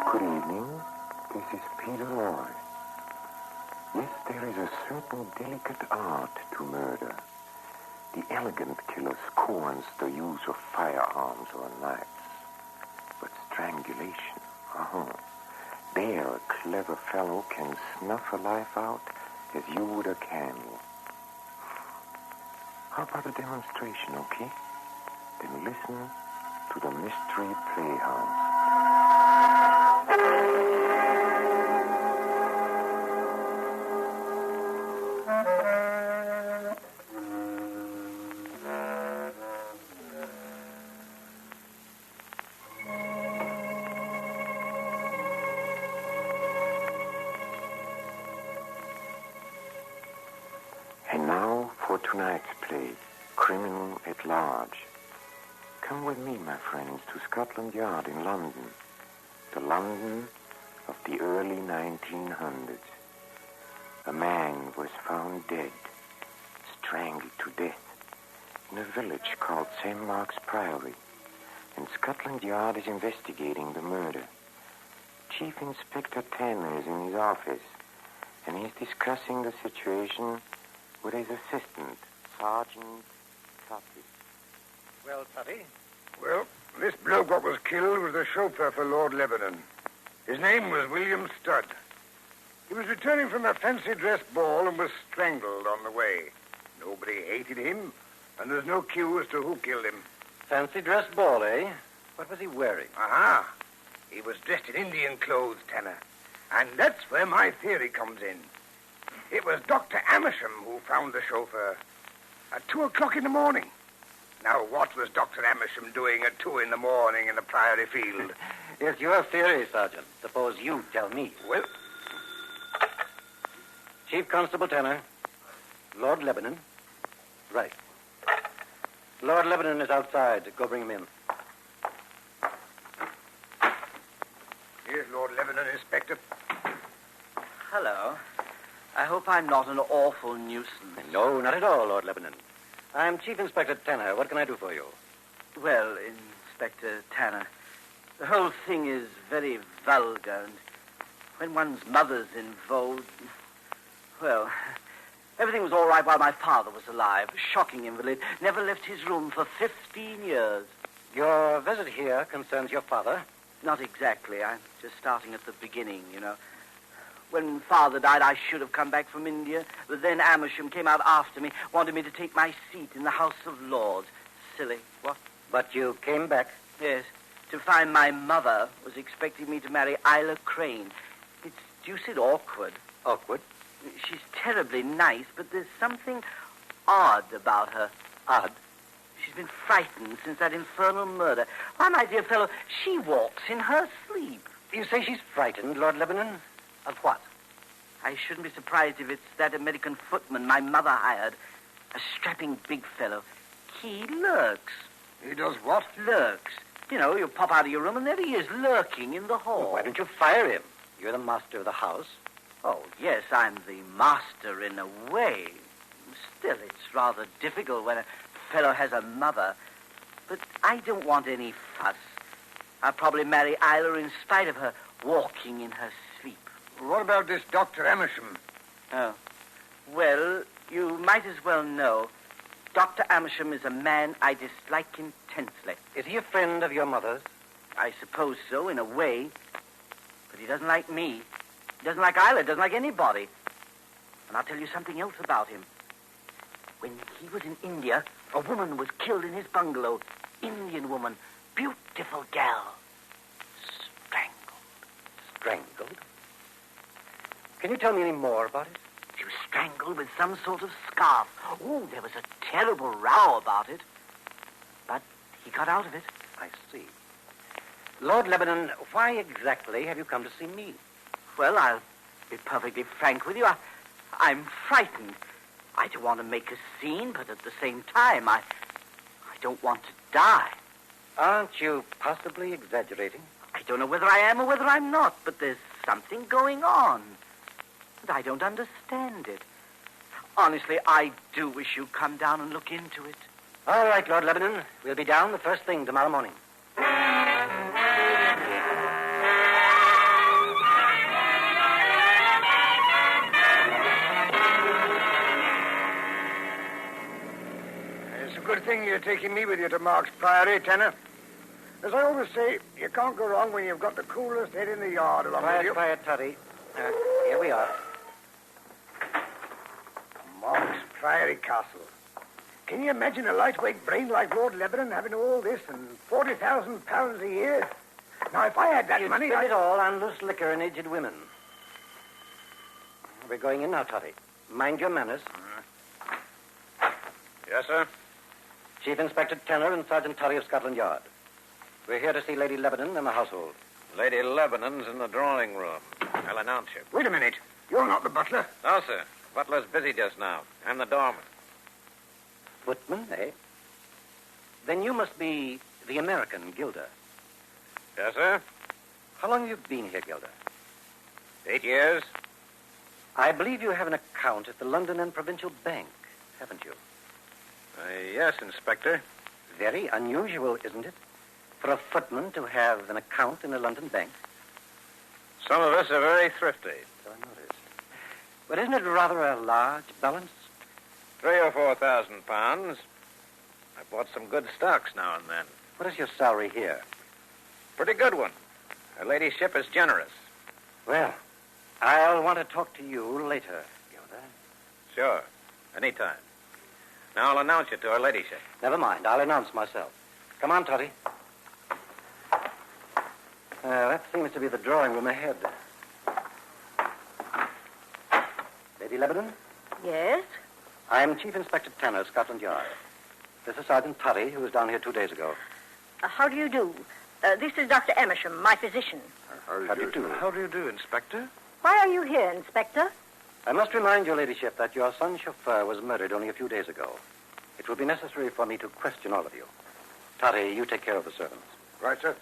Good evening. This is Peter Molle. Yes, there is a certain delicate art to murder. The elegant killer scorns the use of firearms or knives. But strangulation, there a clever fellow can snuff a life out as you would a candle. How about a demonstration, okay? Then listen to the Mystery Playhouse. And now for tonight's play, Criminal at Large. Come with me, my friends, to Scotland Yard in London, the London of the early 1900s. A man was found dead, strangled to death, in a village called St. Mark's Priory, and Scotland Yard is investigating the murder. Chief Inspector Tanner is in his office, and he's discussing the situation with his assistant, Sergeant Tuffy. Well, Tuffy? Well, this bloke what was killed was the chauffeur for Lord Lebanon. His name was William Studd. He was returning from a fancy dress ball and was strangled on the way. Nobody hated him, and there's no clue as to who killed him. Fancy dress ball, eh? What was he wearing? Aha! He was dressed in Indian clothes, Tanner. And that's where my theory comes in. It was Dr. Amersham who found the chauffeur at 2 o'clock in the morning. Now, what was Dr. Amersham doing at 2 in the morning in the Priory field? It's your theory, Sergeant. Suppose you tell me. Well, Chief Constable Tanner, Lord Lebanon. Right. Lord Lebanon is outside. Go bring him in. Here's Lord Lebanon, Inspector. Hello. I hope I'm not an awful nuisance. No, not at all, Lord Lebanon. I'm Chief Inspector Tanner. What can I do for you? Well, Inspector Tanner, the whole thing is very vulgar, and when one's mother's involved, well, everything was all right while my father was alive. Shocking invalid. Never left his room for 15 years. Your visit here concerns your father? Not exactly. I'm just starting at the beginning, you know. When Father died, I should have come back from India. But then Amersham came out after me, wanted me to take my seat in the House of Lords. Silly. What? But you came back? Yes, to find my mother was expecting me to marry Isla Crane. It's deuced awkward. Awkward? She's terribly nice, but there's something odd about her. Odd? She's been frightened since that infernal murder. Why, my dear fellow, she walks in her sleep. You say she's frightened, Lord Lebanon? Of what? I shouldn't be surprised if it's that American footman my mother hired. A strapping big fellow. He lurks. He does what? Lurks. You know, you pop out of your room and there he is, lurking in the hall. Well, why don't you fire him? You're the master of the house. Oh, yes, I'm the master in a way. Still, it's rather difficult when a fellow has a mother. But I don't want any fuss. I'll probably marry Isla in spite of her walking in her sleep. What about this Dr. Amersham? Oh. Well, you might as well know. Dr. Amersham is a man I dislike intensely. Is he a friend of your mother's? I suppose so, in a way. But he doesn't like me. He doesn't like Isla, doesn't like anybody. And I'll tell you something else about him. When he was in India, a woman was killed in his bungalow. Indian woman. Beautiful gal. Strangled? Can you tell me any more about it? She was strangled with some sort of scarf. Oh, there was a terrible row about it. But he got out of it. I see. Lord Lebanon, why exactly have you come to see me? Well, I'll be perfectly frank with you. I'm frightened. I don't want to make a scene, but at the same time, I don't want to die. Aren't you possibly exaggerating? I don't know whether I am or whether I'm not, but there's something going on. And I don't understand it. Honestly, I do wish you'd come down and look into it. All right, Lord Lebanon. We'll be down the first thing tomorrow morning. of taking me with you to Mark's Priory, Tanner. As I always say, you can't go wrong when you've got the coolest head in the yard along with you. Quiet, Toddy. Here we are. Mark's Priory Castle. Can you imagine a lightweight brain like Lord Lebanon having all this and £40,000 a year? Now, if I had that You'd money, spend it all on loose liquor and aged women. We're going in now, Toddy. Mind your manners. Yes, sir? Chief Inspector Tanner and Sergeant Toddy of Scotland Yard. We're here to see Lady Lebanon and the household. Lady Lebanon's in the drawing room. I'll announce you. Wait a minute. You're not the butler. No, sir. Butler's busy just now. I'm the doorman. Footman, eh? Then you must be the American Gilda. Yes, sir? How long have you been here, Gilda? 8 years? I believe you have an account at the London and Provincial Bank, haven't you? Yes, Inspector. Very unusual, isn't it? For a footman to have an account in a London bank. Some of us are very thrifty. So I noticed. But isn't it rather a large balance? 3,000 or 4,000 pounds. I bought some good stocks now and then. What is your salary here? Pretty good one. Her ladyship is generous. Well, I'll want to talk to you later, Gilda. Sure. Anytime. Now I'll announce you to her ladyship. Never mind. I'll announce myself. Come on, Toddy. That seems to be the drawing room ahead. Lady Lebanon? Yes? I'm Chief Inspector Tanner, Scotland Yard. This is Sergeant Toddy, who was down here 2 days ago. How do you do? This is Dr. Emersham, my physician. How do you do? How do you do, Inspector? Why are you here, Inspector? I must remind your ladyship that your son's chauffeur was murdered only a few days ago. It will be necessary for me to question all of you. Toddy, you take care of the servants. Right, sir.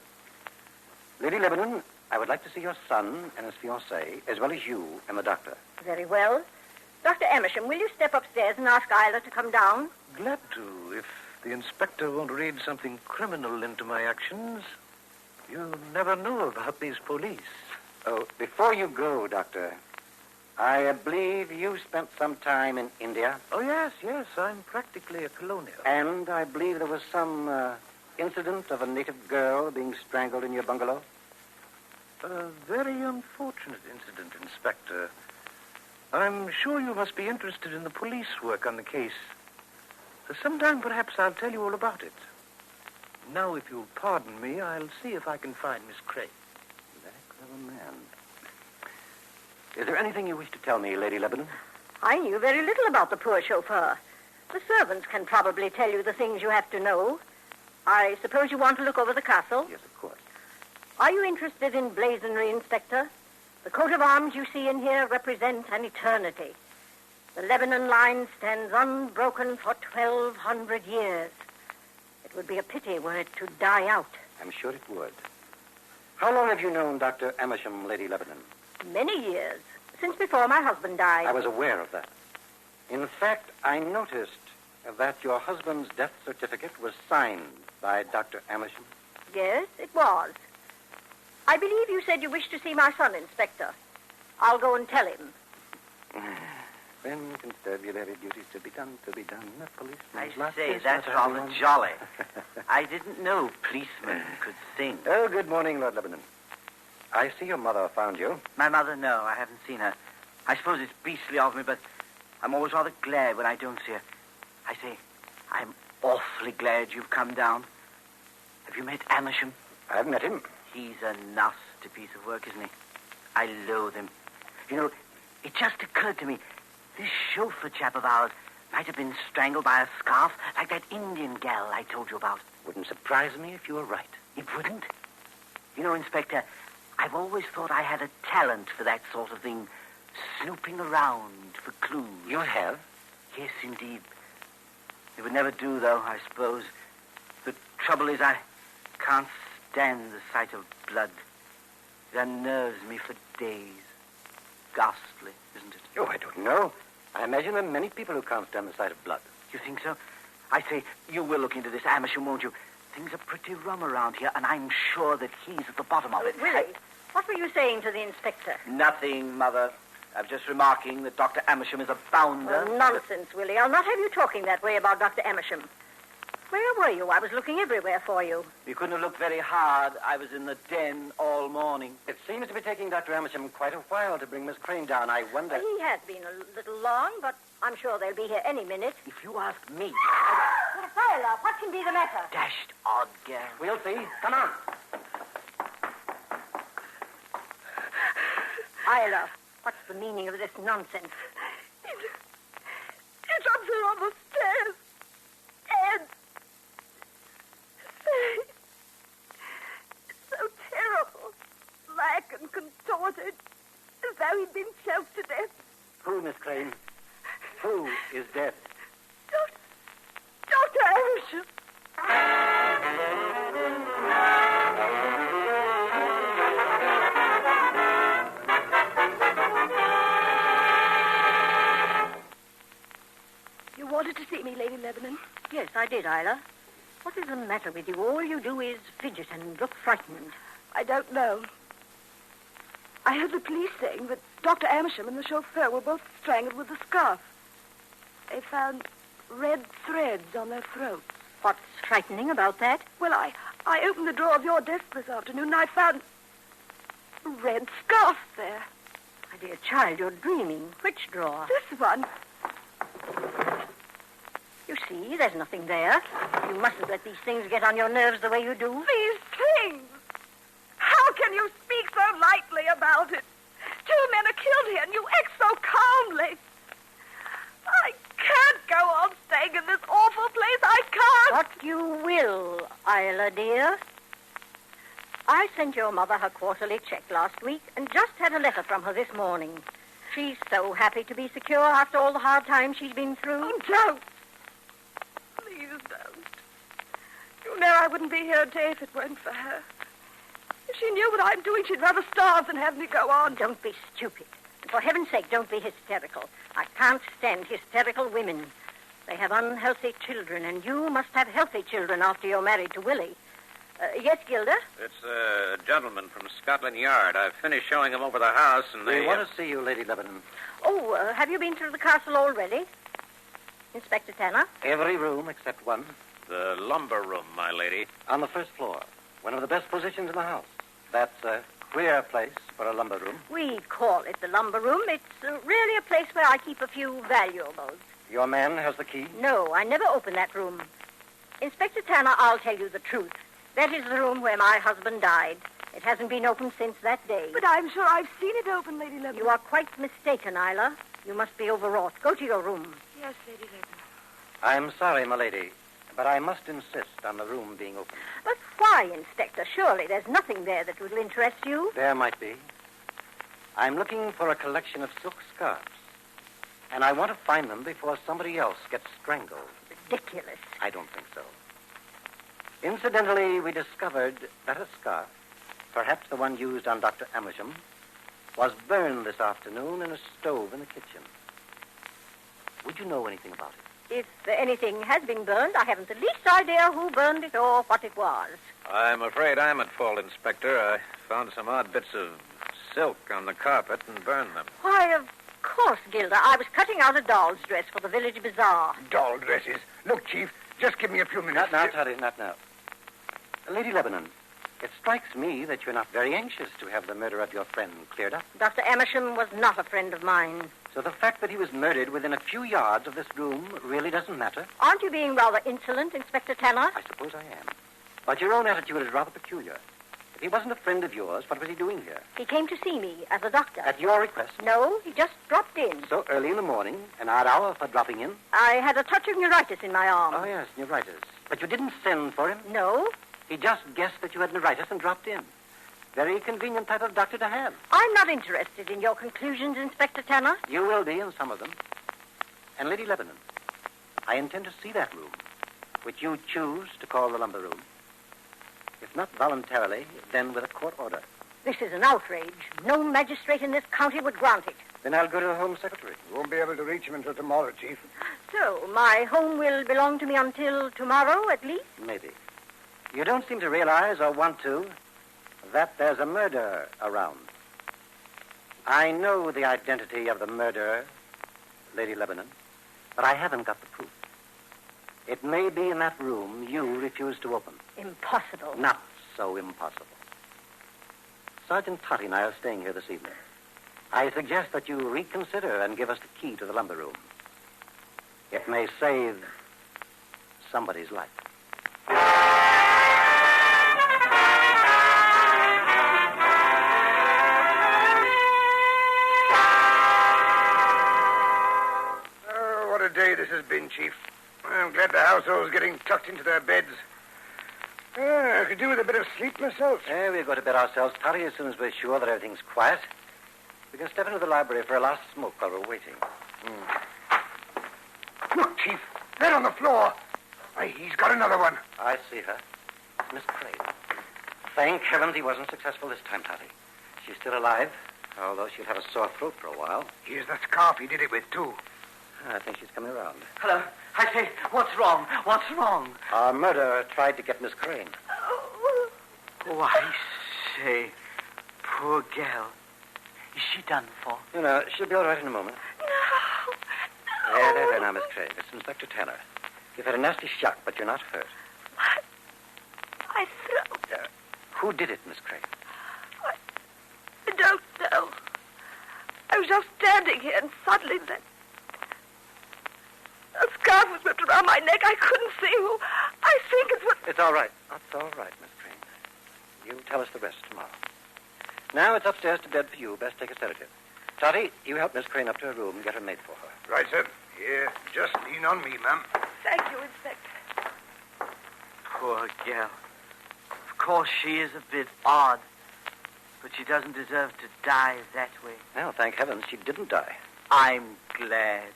Lady Lebanon, I would like to see your son and his fiancée, as well as you and the doctor. Very well. Dr. Emersham, will you step upstairs and ask Isla to come down? Glad to, if the inspector won't read something criminal into my actions. You never know about these police. Oh, before you go, Doctor, I believe you spent some time in India. Oh, yes. I'm practically a colonial. And I believe there was some incident of a native girl being strangled in your bungalow. A very unfortunate incident, Inspector. I'm sure you must be interested in the police work on the case. Sometime, perhaps, I'll tell you all about it. Now, if you'll pardon me, I'll see if I can find Miss Craig. Very clever man. Is there anything you wish to tell me, Lady Lebanon? I knew very little about the poor chauffeur. The servants can probably tell you the things you have to know. I suppose you want to look over the castle? Yes, of course. Are you interested in blazonry, Inspector? The coat of arms you see in here represent an eternity. The Lebanon line stands unbroken for 1,200 years. It would be a pity were it to die out. I'm sure it would. How long have you known Dr. Amersham, Lady Lebanon? Many years, since before my husband died. I was aware of that. In fact, I noticed that your husband's death certificate was signed by Dr. Amersham. Yes, it was. I believe you said you wished to see my son, Inspector. I'll go and tell him. When constabulary duties to be done, a policeman. I say, that's rather jolly. I didn't know policemen could sing. Oh, good morning, Lord Lebanon. I see your mother found you. My mother, no, I haven't seen her. I suppose it's beastly of me, but I'm always rather glad when I don't see her. I say, I'm awfully glad you've come down. Have you met Amersham? I've met him. He's a nasty piece of work, isn't he? I loathe him. You know, it just occurred to me, this chauffeur chap of ours might have been strangled by a scarf like that Indian gal I told you about. Wouldn't surprise me if you were right. It wouldn't? You know, Inspector, I've always thought I had a talent for that sort of thing, snooping around for clues. You have? Yes, indeed. It would never do, though, I suppose. The trouble is I can't stand the sight of blood. It unnerves me for days. Ghastly, isn't it? Oh, I don't know. I imagine there are many people who can't stand the sight of blood. You think so? I say, you will look into this Amersham, won't you? Things are pretty rum around here, and I'm sure that he's at the bottom of it. Willie, what were you saying to the inspector? Nothing, Mother. I'm just remarking that Dr. Amersham is a bounder. Oh, nonsense, Willie. I'll not have you talking that way about Dr. Amersham. Where were you? I was looking everywhere for you. You couldn't have looked very hard. I was in the den all morning. It seems to be taking Dr. Amersham quite a while to bring Miss Crane down. I wonder... Well, he has been a little long, but I'm sure they'll be here any minute. If you ask me... Tyler, what can be the matter? Dashed odd girl. We'll see. Come on. Tyler, what's the meaning of this nonsense? It's up there on the stairs. And... It's so terrible. Black and contorted. As though he'd been choked to death. Who, Miss Crane? Who is dead? Dr. Amersham. You wanted to see me, Lady Lebanon? Yes, I did, Isla. What is the matter with you? All you do is fidget and look frightened. I don't know. I heard the police saying that Dr. Amersham and the chauffeur were both strangled with a scarf. They found red threads on their throats. What's frightening about that? Well, I opened the drawer of your desk this afternoon and I found a red scarf there. My dear child, you're dreaming. Which drawer? This one. You see, there's nothing there. You mustn't let these things get on your nerves the way you do. These things! How can you speak so lightly about it? 2 men are killed here and you act so calmly. I can't go on staying in this awful place. I can't. What you will, Isla, dear. I sent your mother her quarterly check last week and just had a letter from her this morning. She's so happy to be secure after all the hard times she's been through. Oh, don't. Please don't. You know I wouldn't be here today if it weren't for her. If she knew what I'm doing, she'd rather starve than have me go on. Don't be stupid. And for heaven's sake, don't be hysterical. I can't stand hysterical women. They have unhealthy children, and you must have healthy children after you're married to Willie. Yes, Gilda? It's a gentleman from Scotland Yard. I've finished showing him over the house, and We want to see you, Lady Lebanon. Oh, have you been through the castle already? Inspector Tanner? Every room except one. The lumber room, my lady. On the first floor. One of the best positions in the house. That's a queer place for a lumber room. We call it the lumber room. It's really a place where I keep a few valuables. Your man has the key? No, I never open that room. Inspector Tanner, I'll tell you the truth. That is the room where my husband died. It hasn't been opened since that day. But I'm sure I've seen it open, Lady Lebanon. You are quite mistaken, Isla. You must be overwrought. Go to your room. Yes, Lady Lebanon. I'm sorry, my lady, but I must insist on the room being open. But why, Inspector? Surely there's nothing there that will interest you. There might be. I'm looking for a collection of silk scarves, and I want to find them before somebody else gets strangled. Ridiculous. I don't think so. Incidentally, we discovered that a scarf, perhaps the one used on Dr. Amersham, was burned this afternoon in a stove in the kitchen. Would you know anything about it? If anything has been burned, I haven't the least idea who burned it or what it was. I'm afraid I'm at fault, Inspector. I found some odd bits of silk on the carpet and burned them. Why, of course, Gilda. I was cutting out a doll's dress for the village bazaar. Doll dresses. Look, Chief, just give me a few minutes. Not now, Toddy, not now. Lady Lebanon, it strikes me that you're not very anxious to have the murder of your friend cleared up. Dr. Amersham was not a friend of mine. So the fact that he was murdered within a few yards of this room really doesn't matter? Aren't you being rather insolent, Inspector Tanner? I suppose I am. But your own attitude is rather peculiar. If he wasn't a friend of yours, what was he doing here? He came to see me as a doctor. At your request? No, he just dropped in. So early in the morning, an odd hour for dropping in? I had a touch of neuritis in my arm. Oh, yes, neuritis. But you didn't send for him? No. He just guessed that you had neuritis and dropped in. Very convenient type of doctor to have. I'm not interested in your conclusions, Inspector Tanner. You will be in some of them. And Lady Lebanon, I intend to see that room, which you choose to call the lumber room. If not voluntarily, then with a court order. This is an outrage. No magistrate in this county would grant it. Then I'll go to the Home Secretary. You won't be able to reach him until tomorrow, Chief. So, my home will belong to me until tomorrow, at least? Maybe. You don't seem to realize, or want to, that there's a murderer around. I know the identity of the murderer, Lady Lebanon, but I haven't got the proof. It may be in that room you refuse to open. Impossible. Not so impossible. Sergeant Totty and I are staying here this evening. I suggest that you reconsider and give us the key to the lumber room. It may save somebody's life. Oh, what a day this has been, Chief. I'm glad the household's getting tucked into their beds. I could do with a bit of sleep myself. We'll go to bed ourselves, Totty, as soon as we're sure that everything's quiet. We can step into the library for a last smoke while we're waiting. Look, Chief. There on the floor. Why, he's got another one. I see her. Miss Crane. Thank heavens he wasn't successful this time, Totty. She's still alive, although she'll have a sore throat for a while. Here's the scarf he did it with, too. I think she's coming around. Hello. I say, what's wrong? What's wrong? Our murderer tried to get Miss Crane. Oh, I say, poor gal. Is she done for? No, she'll be all right in a moment. No. There, now, Miss Crane. It's Inspector Tanner. You've had a nasty shock, but you're not hurt. My throat. Who did it, Miss Crane? I don't know. I was just standing here, and suddenly a scarf was whipped around my neck. I couldn't see who. I think it's what... It's all right. That's all right, Miss Crane. You tell us the rest tomorrow. Now it's upstairs to bed for you. Best take a sedative. Totty, you help Miss Crane up to her room and get her made for her. Right, sir. Here, just lean on me, ma'am. Thank you, Inspector. Poor gal. Of course, she is a bit odd, but she doesn't deserve to die that way. Well, thank heavens she didn't die. I'm glad.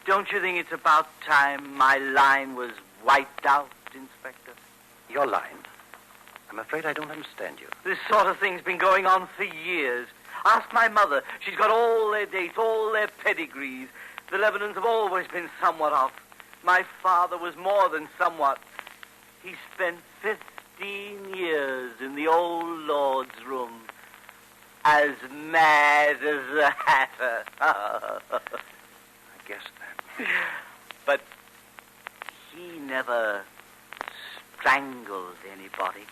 Don't you think it's about time my line was wiped out, Inspector? Your line? I'm afraid I don't understand you. This sort of thing's been going on for years. Ask my mother. She's got all their dates, all their pedigrees. The Lebanons have always been somewhat off. My father was more than somewhat. He spent 15 years in the old Lord's room, as mad as a hatter. I guess that. But he never strangled anybody.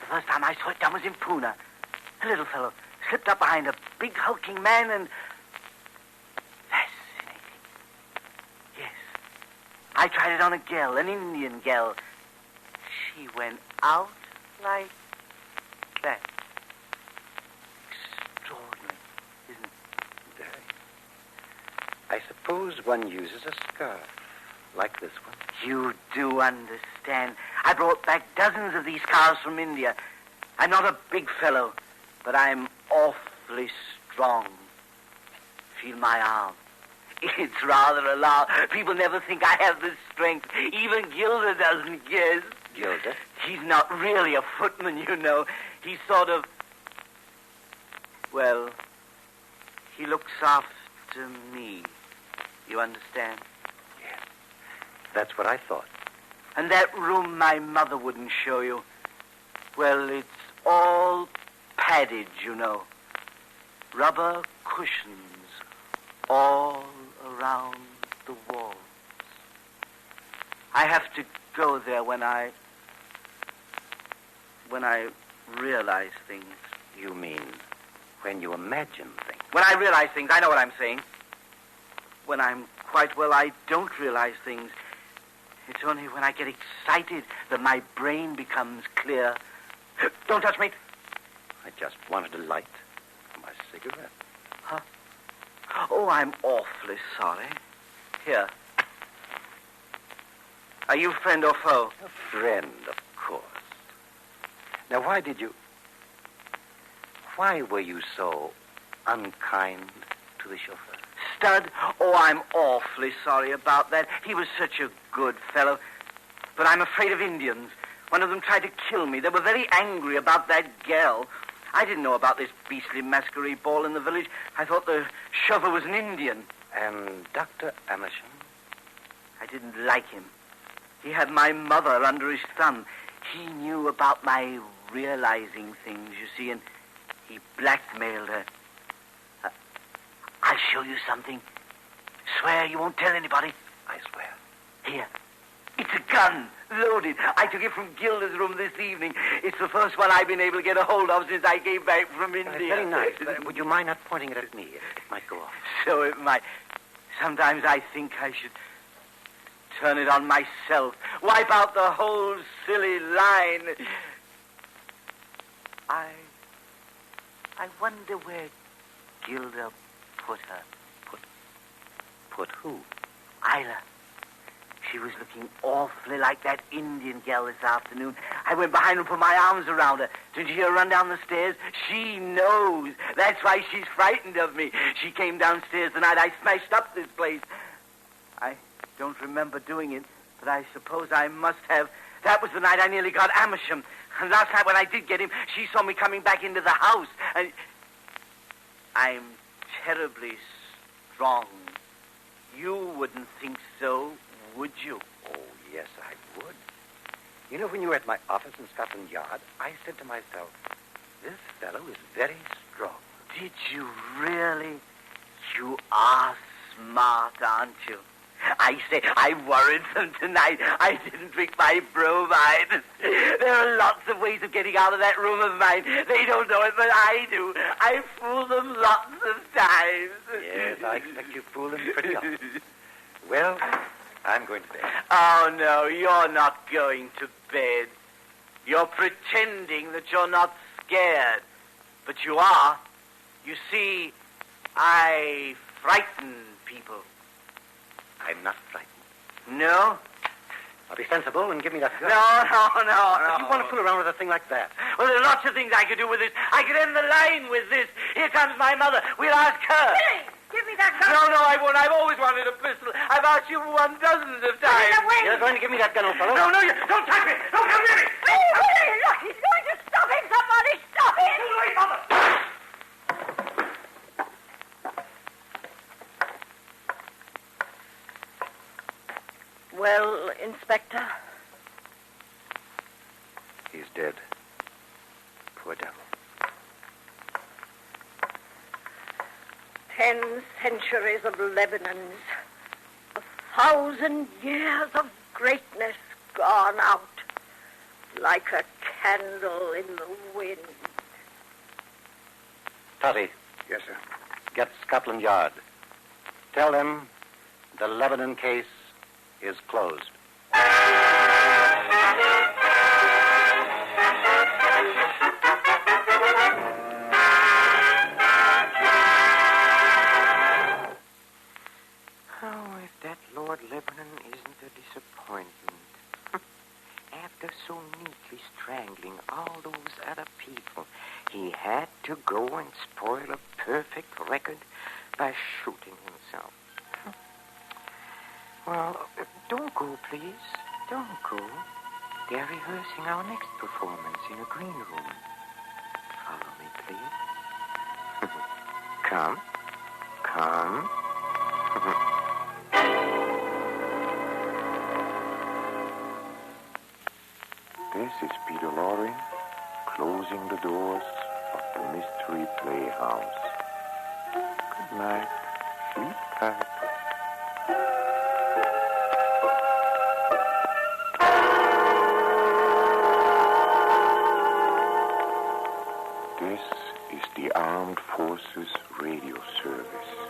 The first time I saw it done was in Pune. A little fellow slipped up behind a big hulking man and... Fascinating. Yes. I tried it on a gal, an Indian gal. She went out like that. Extraordinary, isn't it? Very. I suppose one uses a scarf like this one. You do understand. I brought back dozens of these cars from India. I'm not a big fellow, but I'm awfully strong. Feel my arm. It's rather alarming. People never think I have the strength. Even Gilda doesn't guess. Gilda? He's not really a footman, you know. He's sort of... Well, he looks after me. You understand? Yes. That's what I thought. And that room my mother wouldn't show you. Well, it's all padded, you know. Rubber cushions all around the walls. I have to go there when I realize things. You mean when you imagine things? When I realize things, I know what I'm saying. When I'm quite well, I don't realize things. It's only when I get excited that my brain becomes clear. Don't touch me. I just wanted a light for my cigarette. Huh? Oh, I'm awfully sorry. Here. Are you friend or foe? A friend, of course. Now, why were you so unkind to the chauffeur? Stud? Oh, I'm awfully sorry about that. He was such a good fellow. But I'm afraid of Indians. One of them tried to kill me. They were very angry about that gal. I didn't know about this beastly masquerade ball in the village. I thought the chauffeur was an Indian. And Dr. Amersham? I didn't like him. He had my mother under his thumb. He knew about my realizing things, you see, and he blackmailed her. I'll show you something. Swear you won't tell anybody. I swear. Here. It's a gun, loaded. I took it from Gilda's room this evening. It's the first one I've been able to get a hold of since I came back from India. Very nice. Would you mind not pointing it at me? It might go off. So it might. Sometimes I think I should turn it on myself. Wipe out the whole silly line. I wonder where Gilda put her. Put who? Isla. She was looking awfully like that Indian gal this afternoon. I went behind her and put my arms around her. Did you hear her run down the stairs? She knows. That's why she's frightened of me. She came downstairs the night I smashed up this place. I don't remember doing it, but I suppose I must have. That was the night I nearly got Amersham. And last night when I did get him, she saw me coming back into the house. And I'm terribly strong. You wouldn't think so, would you? Oh, yes, I would. You know, when you were at my office in Scotland Yard, I said to myself, this fellow is very strong. Did you really? You are smart, aren't you? I say, I worried them tonight. I didn't drink my bromide. There are lots of ways of getting out of that room of mine. They don't know it, but I do. I fool them lots of times. Yes, I expect you fool them pretty often. Well, I'm going to bed. Oh, no, you're not going to bed. You're pretending that you're not scared. But you are. You see, I frighten people. I'm not frightened. No? I'll be sensible and give me that gun. No. You want to fool around with a thing like that? Well, there are lots of things I could do with this. I could end the line with this. Here comes my mother. We'll ask her. Billy, give me that gun. No, I won't. I've always wanted a pistol. I've asked you 1 dozen of times. Put it away. You're going to give me that gun, old fellow? No, you don't touch me. Don't come near me. Billy, look, he's going to stop him. Somebody stop him. Wait, Mother. Well, Inspector? He's dead. Poor devil. 10 centuries of Lebanon's, 1,000 years of greatness gone out like a candle in the wind. Toddy. Yes, sir. Get Scotland Yard. Tell them the Lebanon case is closed. Oh, if that Lord Lebanon isn't a disappointment. After so neatly strangling all those other people, he had to go and spoil a perfect record by shooting himself. Well, don't go, please. Don't go. They're rehearsing our next performance in a green room. Follow me, please. Come. This is Peter Lorre closing the doors of the Mystery Playhouse. Good night. Sleep tight. This is the Armed Forces Radio Service.